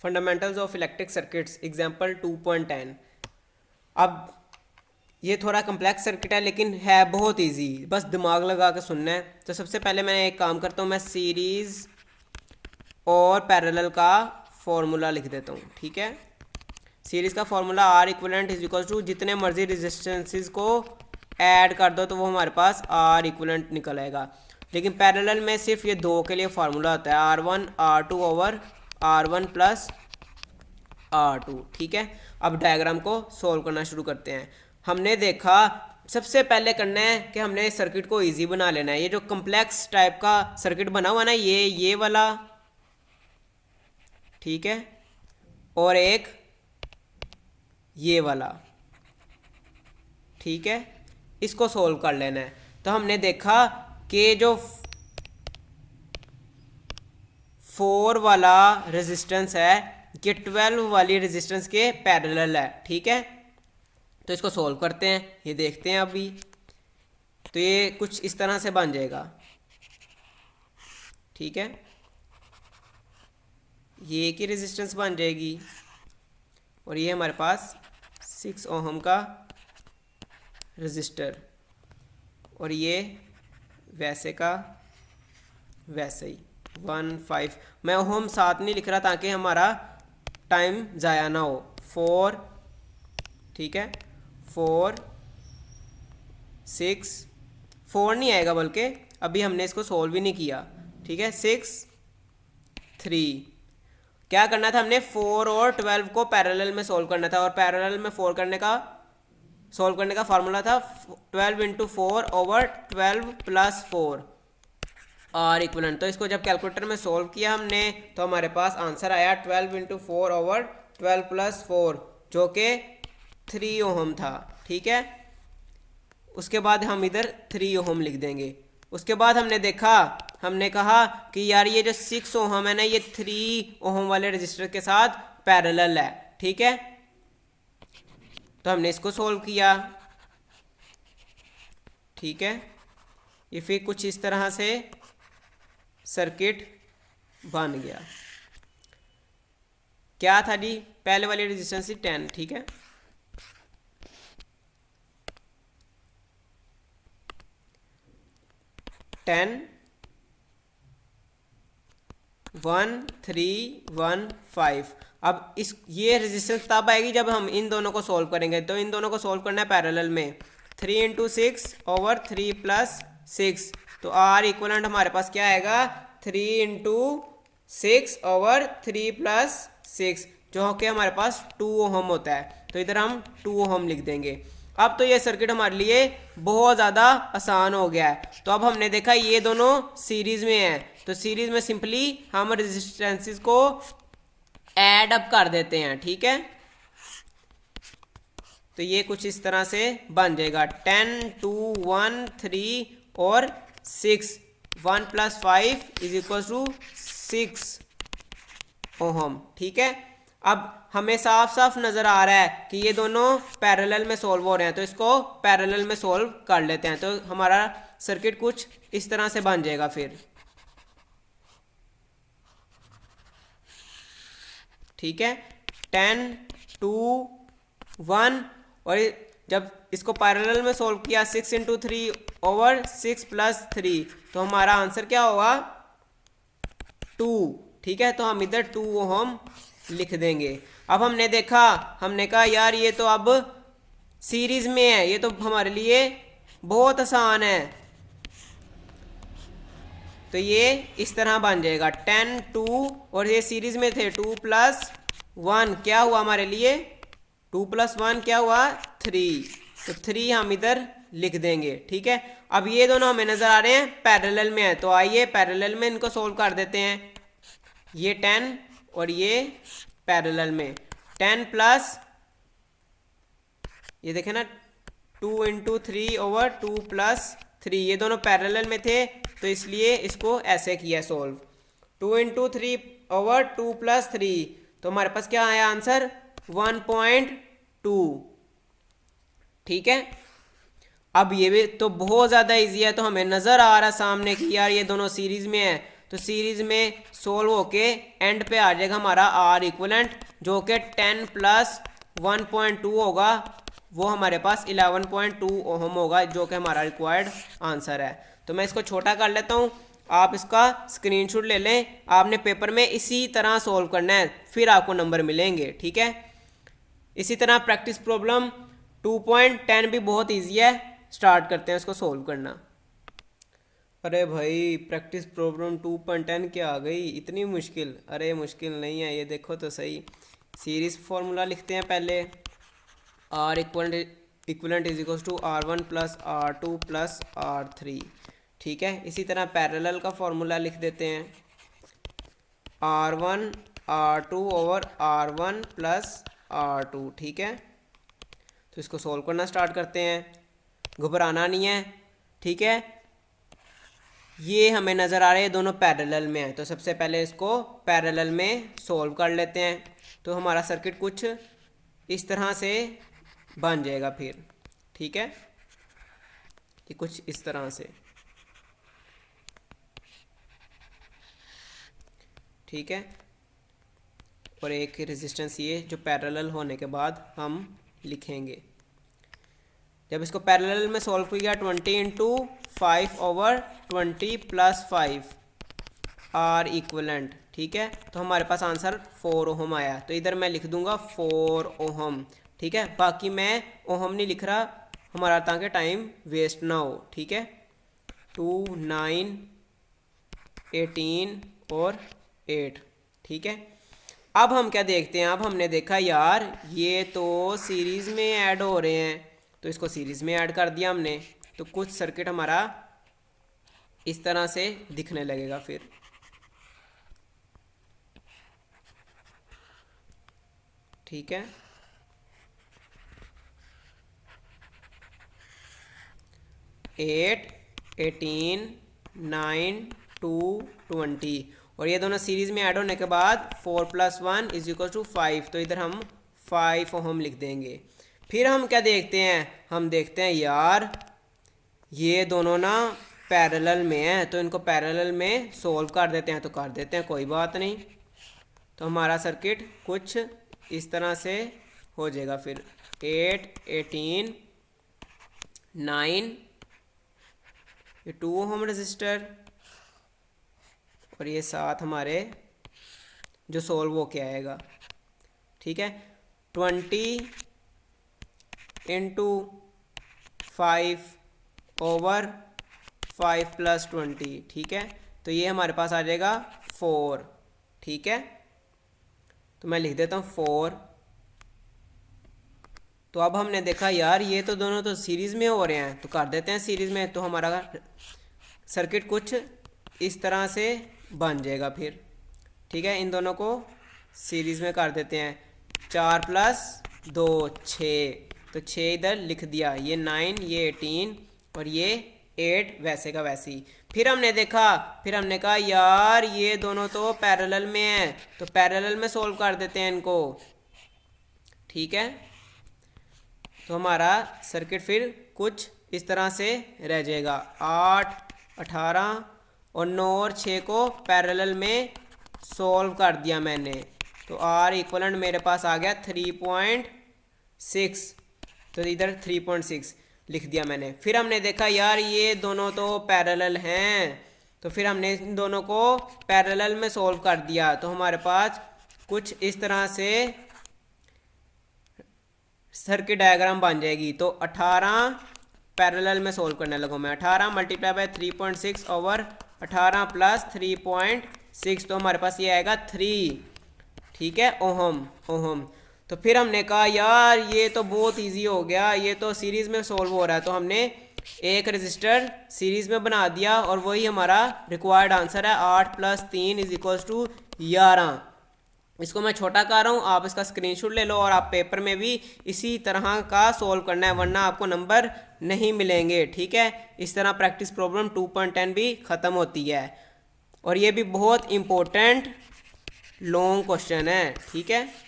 Fundamentals of electric circuits example 2.10। अब ये थोड़ा कम्प्लेक्स सर्किट है लेकिन है बहुत इजी, बस दिमाग लगा के सुनना है। तो सबसे पहले मैं एक काम करता हूँ, मैं सीरीज़ और पैरेलल का फॉर्मूला लिख देता हूँ। ठीक है, सीरीज़ का formula R equivalent is equal to जितने मर्जी रेजिस्टेंसेस को ऐड कर दो तो वो हमारे पास आर इक्वलेंट निकल आएगा। लेकिन पैरेलल में सिर्फ ये दो के लिए फार्मूला होता है, R1 R2 over R1 plus R2। ठीक है, अब डायग्राम को सोल्व करना शुरू करते हैं। हमने देखा सबसे पहले करना है कि हमने सर्किट को इजी बना लेना है। ये जो कम्प्लेक्स टाइप का सर्किट बना हुआ ना, ये वाला, ठीक है, और एक ये वाला, ठीक है, इसको सोल्व कर लेना है। तो हमने देखा कि जो 4 वाला रेजिस्टेंस है ये 12 वाली रेजिस्टेंस के पैरेलल है। ठीक है, तो इसको सोल्व करते हैं, ये देखते हैं अभी। तो ये कुछ इस तरह से बन जाएगा। ठीक है, ये एक ही रेजिस्टेंस बन जाएगी और ये हमारे पास 6 ओहम का रजिस्टर, और ये वैसे का वैसे ही 1.5। मैं ओहम साथ नहीं लिख रहा ताकि हमारा टाइम ज़ाया ना हो। 4, ठीक है, 4 6 4 नहीं आएगा बल्कि अभी हमने इसको सोल्व ही नहीं किया। ठीक है, 6 3 क्या करना था, हमने 4 और 12 को पैरेलल में सोल्व करना था, और पैरेलल में सोल्व करने का फार्मूला था 12 into 4 over 12 plus 4 R equivalent. तो इसको जब कैलकुलेटर में सोल्व किया हमने तो हमारे पास आंसर आया 12 इंटू 4 ओवर 12 प्लस 4 जो कि 3 ओहम था। ठीक है, उसके बाद हम इधर 3 ओहम लिख देंगे। उसके बाद हमने कहा कि यार ये जो 6 ओहम है ना, ये 3 ओहम वाले रजिस्टर के साथ पैरेलल है। ठीक है, तो हमने इसको सोल्व किया। ठीक है, ये फिर कुछ इस तरह से सर्किट बन गया। क्या था जी, पहले वाली रेजिस्टेंस थी 10। ठीक है, 10 1 3 1 5। अब ये रेजिस्टेंस तब आएगी जब हम इन दोनों को सोल्व करेंगे। तो इन दोनों को सोल्व करना है पैरेलल में, 3 इंटू 6 ओवर 3 प्लस 6। तो आर इक्वलेंट हमारे पास क्या आएगा, 3 इंटू 6 ओवर 3 प्लस 6 जो कि हमारे पास 2 ओहम होता है। तो इधर हम 2 ओहम लिख देंगे। अब तो ये सर्किट हमारे लिए बहुत ज़्यादा आसान हो गया है। तो अब हमने देखा ये दोनों सीरीज़ में है, तो सीरीज़ में सिंपली हम रेजिस्टेंसेस को ऐड अप कर देते हैं। ठीक है, तो ये कुछ इस तरह से बन जाएगा 10 2 1 3 और 6 1 plus 5 is equal to 6 ohm. ठीक है, अब हमें साफ साफ नज़र आ रहा है कि ये दोनों पैरेलल में सोल्व हो रहे हैं, तो इसको पैरेलल में सोल्व कर लेते हैं। तो हमारा सर्किट कुछ इस तरह से बन जाएगा फिर। ठीक है, 10 2 1, और जब इसको पैरेलल में सोल्व किया 6 इंटू 3 ओवर 6 प्लस 3 तो हमारा आंसर क्या होगा, 2। ठीक है, तो हम इधर 2 ओहम लिख देंगे। अब हमने कहा यार ये तो अब सीरीज में है, ये तो हमारे लिए बहुत आसान है। तो ये इस तरह बन जाएगा 10 2, और ये सीरीज में थे 2 प्लस 1 क्या हुआ हमारे लिए, 2 प्लस 1 क्या हुआ 3। तो 3 हम इधर लिख देंगे। ठीक है, अब ये दोनों हमें नजर आ रहे हैं पैरेलल में है, तो आइए पैरेलल में इनको सोल्व कर देते हैं। ये 10 और ये पैरेलल में 10 प्लस, ये देखें ना 2 इंटू 3 ओवर 2 प्लस 3, ये दोनों पैरेलल में थे तो इसलिए इसको ऐसे किया सोल्व। 2 इंटू 3 ओवर 2 प्लस 3, तो हमारे पास क्या आया आंसर 1.2। ठीक है, अब ये भी तो बहुत ज़्यादा इजी है, तो हमें नज़र आ रहा है सामने कि यार ये दोनों सीरीज़ में है, तो सीरीज में सोल्व होके एंड पे आ जाएगा हमारा आर इक्वलेंट, जो कि 10 प्लस 1.2 होगा, वो हमारे पास 11.2 ओहम होगा, जो कि हमारा रिक्वायर्ड आंसर है। तो मैं इसको छोटा कर लेता हूँ, आप इसका स्क्रीनशॉट ले लें, आपने पेपर में इसी तरह सोल्व करना है, फिर आपको नंबर मिलेंगे, ठीक है। इसी तरह प्रैक्टिस प्रॉब्लम 2.10 भी बहुत इजी है, स्टार्ट करते हैं इसको सोल्व करना। अरे भाई प्रैक्टिस प्रॉब्लम 2.10 क्या आ गई, इतनी मुश्किल? अरे मुश्किल नहीं है, ये देखो तो सही। सीरीज फॉर्मूला लिखते हैं पहले, R equivalent is equal to R1 plus R2 plus R3, ठीक है। इसी तरह पैरेलल का फॉर्मूला लिख देते हैं, R1 R2 over R1 plus R2, ठीक है। तो इसको सोल्व करना स्टार्ट करते हैं, घबराना नहीं है, ठीक है। ये हमें नज़र आ रहे हैं दोनों पैरेलल में है, तो सबसे पहले इसको पैरेलल में सोल्व कर लेते हैं। तो हमारा सर्किट कुछ इस तरह से बन जाएगा फिर, ठीक है, कि कुछ इस तरह से, ठीक है। और एक रेजिस्टेंस ये जो पैरेलल होने के बाद हम लिखेंगे, जब इसको पैरेलल में सॉल्व किया 20 into 5 over 20 plus 5 R equivalent, ठीक है। तो हमारे पास आंसर 4 ओहम आया, तो इधर मैं लिख दूंगा 4 ओहम, ठीक है। बाकी मैं ओहम नहीं लिख रहा हमारा, ताकि टाइम वेस्ट ना हो, ठीक है। 2, 9, 18 और 8, ठीक है। अब हम क्या देखते हैं, अब हमने देखा यार ये तो सीरीज़ में ऐड हो रहे हैं, तो इसको सीरीज़ में ऐड कर दिया हमने, तो कुछ सर्किट हमारा इस तरह से दिखने लगेगा फिर, ठीक है। एट, 18, 9, 2, 20, और ये दोनों सीरीज में ऐड होने के बाद 4 प्लस 1 इज इक्वल टू 5, तो इधर हम 5 ओहम लिख देंगे। फिर हम क्या देखते हैं, हम देखते हैं यार ये दोनों ना पैरेलल में हैं, तो इनको पैरेलल में सोल्व कर देते हैं, तो कर देते हैं, कोई बात नहीं। तो हमारा सर्किट कुछ इस तरह से हो जाएगा फिर, 8, 18, 9, ये 2 ओहम रजिस्टर, और ये 7 हमारे जो सोल्व हो के आएगा, ठीक है। 20 इंटू 5 ओवर 5 प्लस 20, ठीक है। तो ये हमारे पास आ जाएगा 4, ठीक है। तो मैं लिख देता हूँ 4। तो अब हमने देखा यार ये तो दोनों तो सीरीज़ में हो रहे हैं, तो कर देते हैं सीरीज़ में, तो हमारा सर्किट कुछ इस तरह से बन जाएगा फिर, ठीक है। इन दोनों को सीरीज़ में कर देते हैं, 4 प्लस 2 6, तो 6 इधर लिख दिया, ये 9, ये 18 और ये 8 वैसे का वैसे ही। फिर हमने देखा, फिर हमने कहा यार ये दोनों तो पैरेलल में हैं, तो पैरेलल में सोल्व कर देते हैं इनको, ठीक है। तो हमारा सर्किट फिर कुछ इस तरह से रह जाएगा, 8, 18 और 9 और 6 को पैरेलल में सोल्व कर दिया मैंने, तो आर इक्वलेंट मेरे पास आ गया 3.6, तो इधर 3.6 लिख दिया मैंने। फिर हमने देखा यार ये दोनों तो पैरेलल हैं, तो फिर हमने इन दोनों को पैरेलल में सोल्व कर दिया, तो हमारे पास कुछ इस तरह से सर्किट डायग्राम बन जाएगी। तो 18 पैरेलल में सोल्व करने लगूँ मैं, 18 मल्टीप्लाई बाय 3.6 ओवर 18 प्लस 3.6, तो हमारे पास ये आएगा 3, ठीक है, ओहम। तो फिर हमने कहा यार ये तो बहुत इजी हो गया, ये तो सीरीज़ में सोल्व हो रहा है, तो हमने एक रजिस्टर सीरीज़ में बना दिया और वही हमारा रिक्वायर्ड आंसर है, 8 प्लस 3 इज इक्वल्स टू 11। इसको मैं छोटा कर रहा हूँ, आप इसका स्क्रीनशॉट ले लो और आप पेपर में भी इसी तरह का सोल्व करना है, वरना आपको नंबर नहीं मिलेंगे, ठीक है। इस तरह प्रैक्टिस प्रॉब्लम 2.10 भी ख़त्म होती है, और ये भी बहुत इम्पोर्टेंट लॉन्ग क्वेश्चन है, ठीक है।